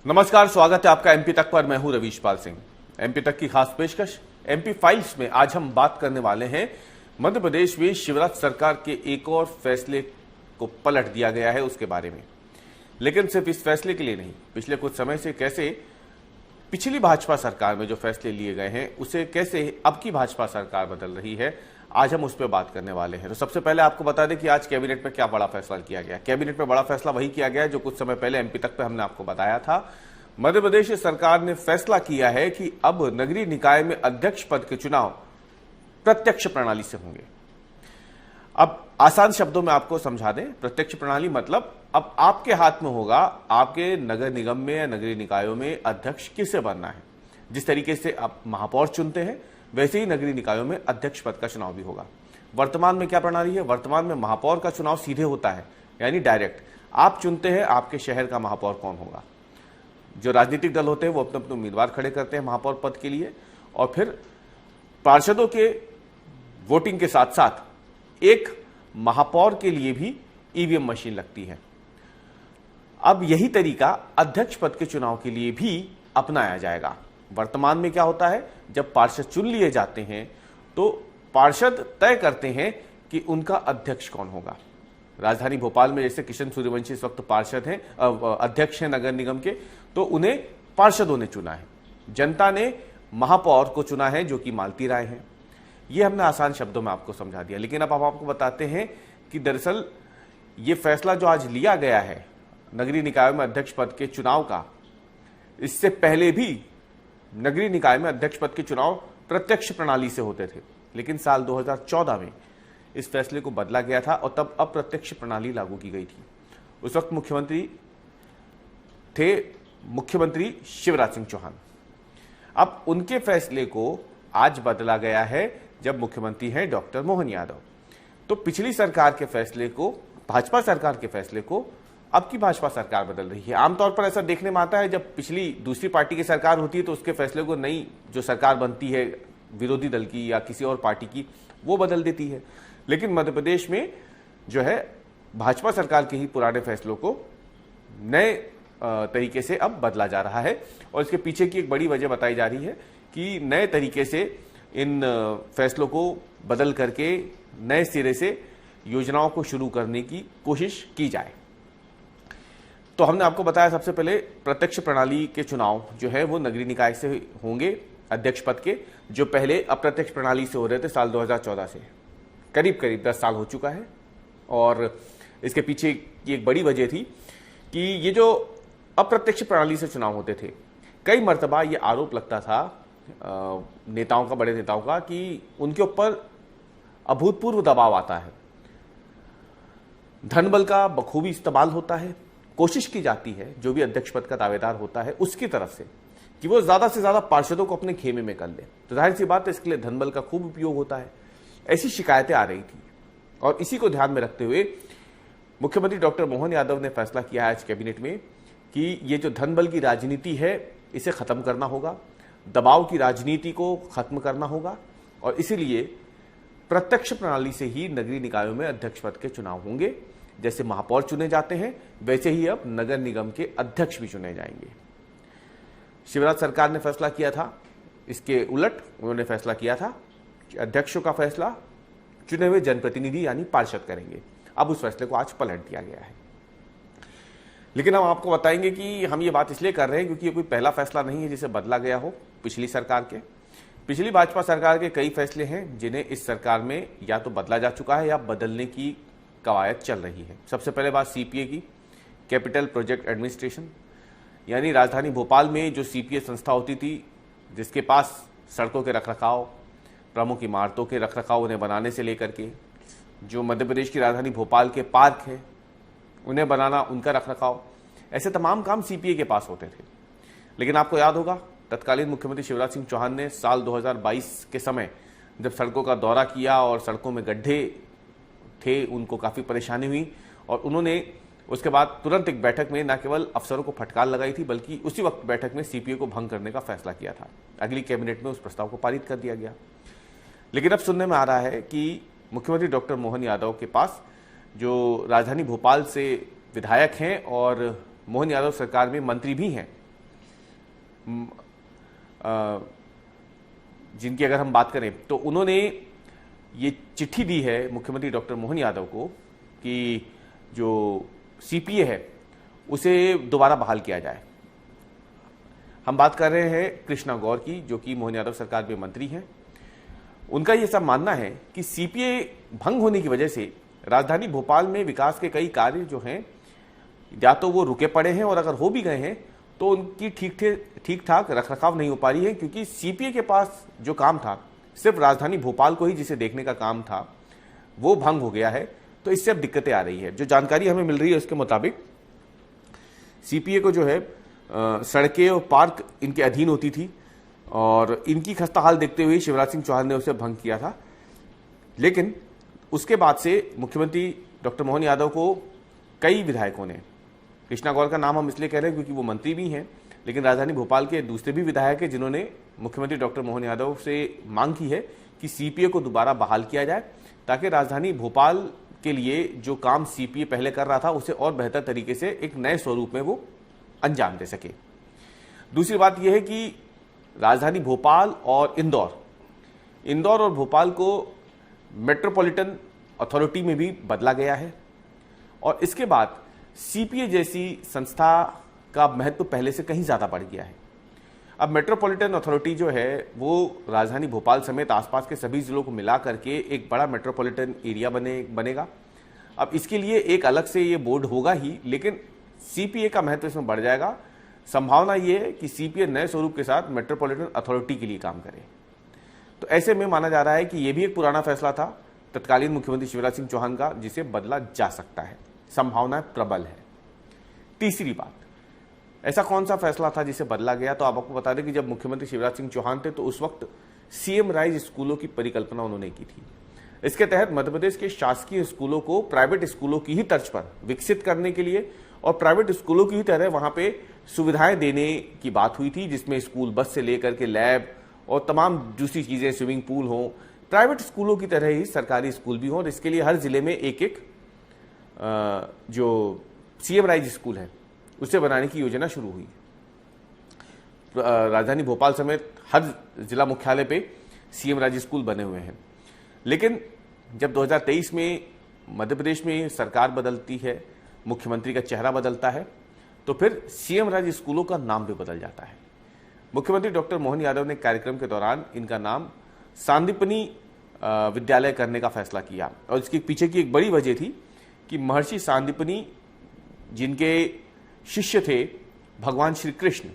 नमस्कार, स्वागत है आपका एमपी तक पर। मैं हूं रवीश पाल सिंह। एमपी तक की खास पेशकश एमपी फाइल्स में आज हम बात करने वाले हैं मध्य प्रदेश में शिवराज सरकार के एक और फैसले को पलट दिया गया है उसके बारे में। लेकिन सिर्फ इस फैसले के लिए नहीं, पिछले कुछ समय से कैसे पिछली भाजपा सरकार में जो फैसले लिए गए हैं उसे कैसे अब की भाजपा सरकार बदल रही है, आज हम उस पर बात करने वाले हैं। तो सबसे पहले आपको बता दें कि आज कैबिनेट में क्या बड़ा फैसला किया गया। कैबिनेट में बड़ा फैसला वही किया गया जो कुछ समय पहले एमपी तक पे हमने आपको बताया था। मध्य प्रदेश सरकार ने फैसला किया है कि अब नगरीय निकाय में अध्यक्ष पद के चुनाव प्रत्यक्ष प्रणाली से होंगे। अब आसान शब्दों में आपको समझा दें, प्रत्यक्ष प्रणाली मतलब अब आपके हाथ में होगा आपके नगर निगम में या नगरीय निकायों में अध्यक्ष किसे बनना है। जिस तरीके से आप महापौर चुनते हैं वैसे ही नगरीय निकायों में अध्यक्ष पद का चुनाव भी होगा। वर्तमान में क्या प्रणाली है? वर्तमान में महापौर का चुनाव सीधे होता है, यानी डायरेक्ट आप चुनते हैं आपके शहर का महापौर कौन होगा। जो राजनीतिक दल होते हैं वो अपने अपने उम्मीदवार खड़े करते हैं महापौर पद के लिए, और फिर पार्षदों के वोटिंग के साथ साथ एक महापौर के लिए भी ईवीएम मशीन लगती है। अब यही तरीका अध्यक्ष पद के चुनाव के लिए भी अपनाया जाएगा। वर्तमान में क्या होता है, जब पार्षद चुन लिए जाते हैं तो पार्षद तय करते हैं कि उनका अध्यक्ष कौन होगा। राजधानी भोपाल में जैसे किशन सूर्यवंशी इस वक्त पार्षद हैं, अध्यक्ष हैं नगर निगम के, तो उन्हें पार्षदों ने चुना है। जनता ने महापौर को चुना है जो कि मालती राय हैं। ये हमने आसान शब्दों में आपको समझा दिया। लेकिन अब आपको बताते हैं कि दरअसल ये फैसला जो आज लिया गया है नगरीय निकाय में अध्यक्ष पद के चुनाव का, इससे पहले भी नगरीय निकाय में अध्यक्ष पद के चुनाव प्रत्यक्ष प्रणाली से होते थे। लेकिन साल 2014 में इस फैसले को बदला गया था और तब अप्रत्यक्ष प्रणाली लागू की गई थी। उस वक्त मुख्यमंत्री शिवराज सिंह चौहान। अब उनके फैसले को आज बदला गया है जब मुख्यमंत्री हैं डॉक्टर मोहन यादव। तो पिछली सरकार के फैसले को, भाजपा सरकार के फैसले को अब की भाजपा सरकार बदल रही है। आमतौर पर ऐसा देखने में आता है जब पिछली दूसरी पार्टी की सरकार होती है तो उसके फैसले को नई जो सरकार बनती है विरोधी दल की या किसी और पार्टी की, वो बदल देती है। लेकिन मध्य प्रदेश में जो है भाजपा सरकार के ही पुराने फैसलों को नए तरीके से अब बदला जा रहा है। और इसके पीछे की एक बड़ी वजह बताई जा रही है कि नए तरीके से इन फैसलों को बदल करके नए सिरे से योजनाओं को शुरू करने की कोशिश की जाए। तो हमने आपको बताया सबसे पहले प्रत्यक्ष प्रणाली के चुनाव जो है वो नगरीय निकाय से होंगे अध्यक्ष पद के, जो पहले अप्रत्यक्ष प्रणाली से हो रहे थे साल 2014 से। करीब करीब 10 साल हो चुका है। और इसके पीछे की एक बड़ी वजह थी कि ये जो अप्रत्यक्ष प्रणाली से चुनाव होते थे, कई मर्तबा ये आरोप लगता था नेताओं का, बड़े नेताओं का, कि उनके ऊपर अभूतपूर्व दबाव आता है, धन बल का बखूबी इस्तेमाल होता है, कोशिश की जाती है जो भी अध्यक्ष पद का दावेदार होता है उसकी तरफ से कि वो ज्यादा से ज्यादा पार्षदों को अपने खेमे में कर ले। तो जाहिर सी बात है इसके लिए धन बल का खूब उपयोग होता है। ऐसी शिकायतें आ रही थी और इसी को ध्यान में रखते हुए मुख्यमंत्री डॉक्टर मोहन यादव ने फैसला किया है आज कैबिनेट में कि ये जो धन बल की राजनीति है इसे खत्म करना होगा, दबाव की राजनीति को खत्म करना होगा, और इसीलिए प्रत्यक्ष प्रणाली से ही नगरीय निकायों में अध्यक्ष पद के चुनाव होंगे। जैसे महापौर चुने जाते हैं वैसे ही अब नगर निगम के अध्यक्ष भी चुने जाएंगे। शिवराज सरकार ने फैसला किया था, इसके उलट उन्होंने फैसला किया था कि अध्यक्षों का फैसला चुने हुए जनप्रतिनिधि यानी पार्षद करेंगे। अब उस फैसले को आज पलट दिया गया है। लेकिन हम आपको बताएंगे कि हम ये बात इसलिए कर रहे हैं क्योंकि ये कोई पहला फैसला नहीं है जिसे बदला गया हो पिछली सरकार के। पिछली भाजपा सरकार के कई फैसले हैं जिन्हें इस सरकार में या तो बदला जा चुका है या बदलने की कवायद चल रही है। सबसे पहले बात सीपीए की, कैपिटल प्रोजेक्ट एडमिनिस्ट्रेशन, यानी राजधानी भोपाल में जो सीपीए संस्था होती थी जिसके पास सड़कों के रखरखाव, प्रमुख इमारतों के रखरखाव उन्हें बनाने से लेकर के जो मध्य प्रदेश की राजधानी भोपाल के पार्क हैं उन्हें बनाना, उनका रखरखाव, ऐसे तमाम काम सीपीए के पास होते थे। लेकिन आपको याद होगा तत्कालीन मुख्यमंत्री शिवराज सिंह चौहान ने साल 2022 के समय जब सड़कों का दौरा किया और सड़कों में गड्ढे थे, उनको काफ़ी परेशानी हुई और उन्होंने उसके बाद तुरंत एक बैठक में न केवल अफसरों को फटकार लगाई थी बल्कि उसी वक्त बैठक में सीपीए को भंग करने का फैसला किया था। अगली कैबिनेट में उस प्रस्ताव को पारित कर दिया गया। लेकिन अब सुनने में आ रहा है कि मुख्यमंत्री डॉक्टर मोहन यादव के पास जो राजधानी भोपाल से विधायक हैं और मोहन यादव सरकार में मंत्री भी हैं, जिनकी अगर हम बात करें तो उन्होंने ये चिट्ठी दी है मुख्यमंत्री डॉक्टर मोहन यादव को कि जो सीपीए है उसे दोबारा बहाल किया जाए। हम बात कर रहे हैं कृष्णा गौर की, जो कि मोहन यादव सरकार में मंत्री हैं। उनका यह सब मानना है कि सीपीए भंग होने की वजह से राजधानी भोपाल में विकास के कई कार्य जो हैं या तो वो रुके पड़े हैं, और अगर हो भी गए हैं तो उनकी ठीक ठाक रखरखाव नहीं हो पा रही है, क्योंकि सीपीए के पास जो काम था सिर्फ राजधानी भोपाल को ही जिसे देखने का काम था वो भंग हो गया है। तो इससे अब दिक्कतें आ रही है। जो जानकारी हमें मिल रही है उसके मुताबिक सीपीए को जो है सड़कें और पार्क इनके अधीन होती थी, और इनकी खस्ता हाल देखते हुए शिवराज सिंह चौहान ने उसे भंग किया था। लेकिन उसके बाद से मुख्यमंत्री डॉक्टर मोहन यादव को कई विधायकों ने, कृष्णा गौर का नाम हम इसलिए कह रहे हैं क्योंकि वो मंत्री भी हैं, लेकिन राजधानी भोपाल के दूसरे भी विधायक हैं जिन्होंने मुख्यमंत्री डॉक्टर मोहन यादव से मांग की है कि सीपीए को दोबारा बहाल किया जाए, ताकि राजधानी भोपाल के लिए जो काम सीपीए पहले कर रहा था उसे और बेहतर तरीके से एक नए स्वरूप में वो अंजाम दे सके। दूसरी बात यह है कि राजधानी भोपाल और इंदौर और भोपाल को मेट्रोपॉलिटन अथॉरिटी में भी बदला गया है, और इसके बाद सीपीए जैसी संस्था का महत्व पहले से कहीं ज्यादा बढ़ गया है। अब मेट्रोपॉलिटन अथॉरिटी जो है वो राजधानी भोपाल समेत आसपास के सभी जिलों को मिला करके एक बड़ा मेट्रोपॉलिटन एरिया बनेगा। अब इसके लिए एक अलग से ये बोर्ड होगा ही, लेकिन सीपीए का महत्व इसमें बढ़ जाएगा। संभावना ये है कि सीपीए नए स्वरूप के साथ मेट्रोपॉलिटन अथॉरिटी के लिए काम करे। तो ऐसे में माना जा रहा है कि यह भी एक पुराना फैसला था तत्कालीन मुख्यमंत्री शिवराज सिंह चौहान का, जिसे बदला जा सकता है। संभावना प्रबल है। तीसरी बात, ऐसा कौन सा फैसला था जिसे बदला गया? तो आपको बता दें कि जब मुख्यमंत्री शिवराज सिंह चौहान थे तो उस वक्त सीएम राइज स्कूलों की परिकल्पना उन्होंने की थी। इसके तहत मध्य प्रदेश के शासकीय स्कूलों को प्राइवेट स्कूलों की ही तर्ज पर विकसित करने के लिए और प्राइवेट स्कूलों की ही तरह वहां पे सुविधाएं देने की बात हुई थी, जिसमें स्कूल बस से लेकर के लैब और तमाम दूसरी चीजें, स्विमिंग पूल हो, प्राइवेट स्कूलों की तरह ही सरकारी स्कूल भी हो। और इसके लिए हर जिले में एक जो सीएम राइज स्कूल है उसे बनाने की योजना शुरू हुई। राजधानी भोपाल समेत हर जिला मुख्यालय पे सीएम राइज स्कूल बने हुए हैं। लेकिन जब 2023 में मध्य प्रदेश में सरकार बदलती है, मुख्यमंत्री का चेहरा बदलता है, तो फिर सीएम राइज स्कूलों का नाम भी बदल जाता है। मुख्यमंत्री डॉक्टर मोहन यादव ने कार्यक्रम के दौरान इनका नाम सांदीपनी विद्यालय करने का फैसला किया, और इसके पीछे की एक बड़ी वजह थी कि महर्षि सांदीपनी जिनके शिष्य थे भगवान श्री कृष्ण,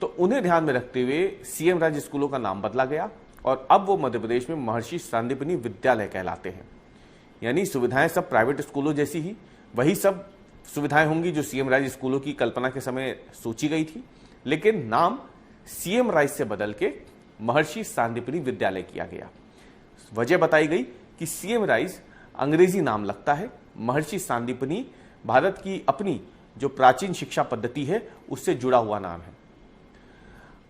तो उन्हें ध्यान में रखते हुए सीएम राइज स्कूलों का नाम बदला गया, और अब वो मध्य प्रदेश में महर्षि सांदीपनी विद्यालय कहलाते हैं। यानी सुविधाएं सब प्राइवेट स्कूलों जैसी ही वही सब सुविधाएं होंगी जो सीएम राइज स्कूलों की कल्पना के समय सोची गई थी, लेकिन नाम सीएम राइज से बदल के महर्षि सांदीपनी विद्यालय किया गया। वजह बताई गई कि सीएम राइज अंग्रेजी नाम लगता है, महर्षि सांदीपनी भारत की अपनी जो प्राचीन शिक्षा पद्धति है उससे जुड़ा हुआ नाम है।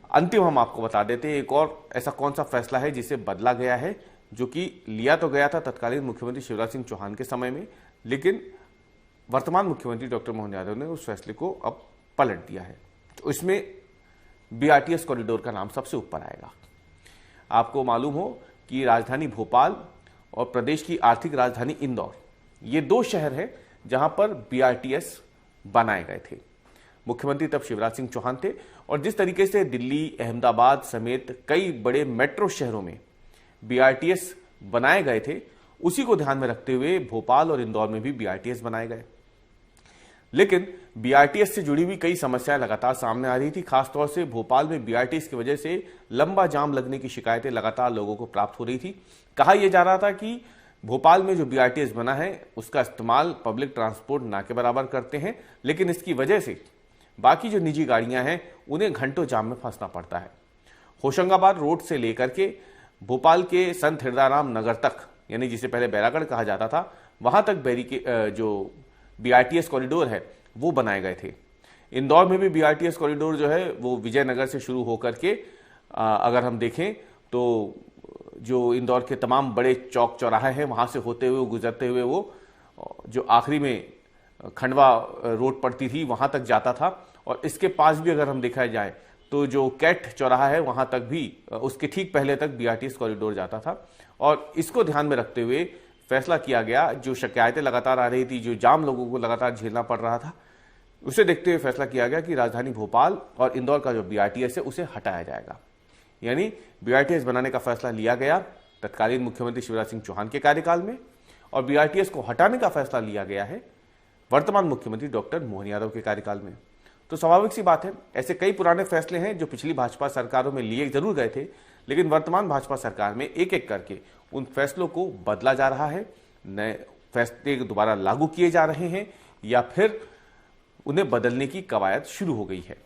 अंतिम हम आपको बता देते हैं एक और ऐसा कौन सा फैसला है जिसे बदला गया है, जो कि लिया तो गया था तत्कालीन मुख्यमंत्री शिवराज सिंह चौहान के समय में, लेकिन वर्तमान मुख्यमंत्री डॉक्टर मोहन यादव ने उस फैसले को अब पलट दिया है। तो इसमें बीआरटीएस कॉरिडोर का नाम सबसे ऊपर आएगा। आपको मालूम हो कि राजधानी भोपाल और प्रदेश की आर्थिक राजधानी इंदौर, ये दो शहर हैं जहां पर बीआरटीएस बनाए गए थे। मुख्यमंत्री तब शिवराज सिंह चौहान थे, और जिस तरीके से दिल्ली, अहमदाबाद समेत कई बड़े मेट्रो शहरों में बीआरटीएस बनाए गए थे, उसी को ध्यान में रखते हुए भोपाल और इंदौर में भी बीआरटीएस बनाए गए। लेकिन बीआरटीएस से जुड़ी हुई कई समस्याएं लगातार सामने आ रही थी। खासतौर से भोपाल में बीआरटीएस की वजह से लंबा जाम लगने की शिकायतें लगातार लोगों को प्राप्त हो रही थी। कहा यह जा रहा था कि भोपाल में जो बीआरटीएस बना है उसका इस्तेमाल पब्लिक ट्रांसपोर्ट ना के बराबर करते हैं, लेकिन इसकी वजह से बाकी जो निजी गाड़ियां हैं उन्हें घंटों जाम में फंसना पड़ता है। होशंगाबाद रोड से लेकर के भोपाल के संत हिरदाराम नगर तक, यानी जिसे पहले बैरागढ़ कहा जाता था, वहां तक जो बीआरटीएस कॉरिडोर है वो बनाए गए थे। इंदौर में भी बीआरटीएस कॉरिडोर जो है वो विजयनगर से शुरू होकर के अगर हम देखें तो जो इंदौर के तमाम बड़े चौक चौराहे हैं वहां से होते हुए गुजरते हुए वो जो आखिरी में खंडवा रोड पड़ती थी वहां तक जाता था। और इसके पास भी अगर हम देखा जाए तो जो कैट चौराहा है वहां तक भी, उसके ठीक पहले तक बीआरटीएस कॉरिडोर जाता था। और इसको ध्यान में रखते हुए फैसला किया गया, जो शिकायतें लगातार आ रही थी, जो जाम लोगों को लगातार झेलना पड़ रहा था, उसे देखते हुए फैसला किया गया कि राजधानी भोपाल और इंदौर का जो बीआरटीएस है उसे हटाया जाएगा। यानी बीआरटीएस बनाने का फैसला लिया गया तत्कालीन मुख्यमंत्री शिवराज सिंह चौहान के कार्यकाल में, और बीआरटीएस को हटाने का फैसला लिया गया है वर्तमान मुख्यमंत्री डॉक्टर मोहन यादव के कार्यकाल में। तो स्वाभाविक सी बात है, ऐसे कई पुराने फैसले हैं जो पिछली भाजपा सरकारों में लिए जरूर गए थे, लेकिन वर्तमान भाजपा सरकार में एक एक करके उन फैसलों को बदला जा रहा है, नए फैसले दोबारा लागू किए जा रहे हैं या फिर उन्हें बदलने की कवायद शुरू हो गई है।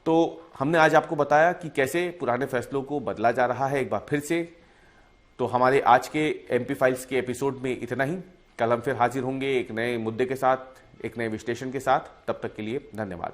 तो हमने आज आपको बताया कि कैसे पुराने फैसलों को बदला जा रहा है एक बार फिर से। तो हमारे आज के एमपी फाइल्स के एपिसोड में इतना ही। कल हम फिर हाजिर होंगे एक नए मुद्दे के साथ, एक नए विश्लेषण के साथ। तब तक के लिए धन्यवाद।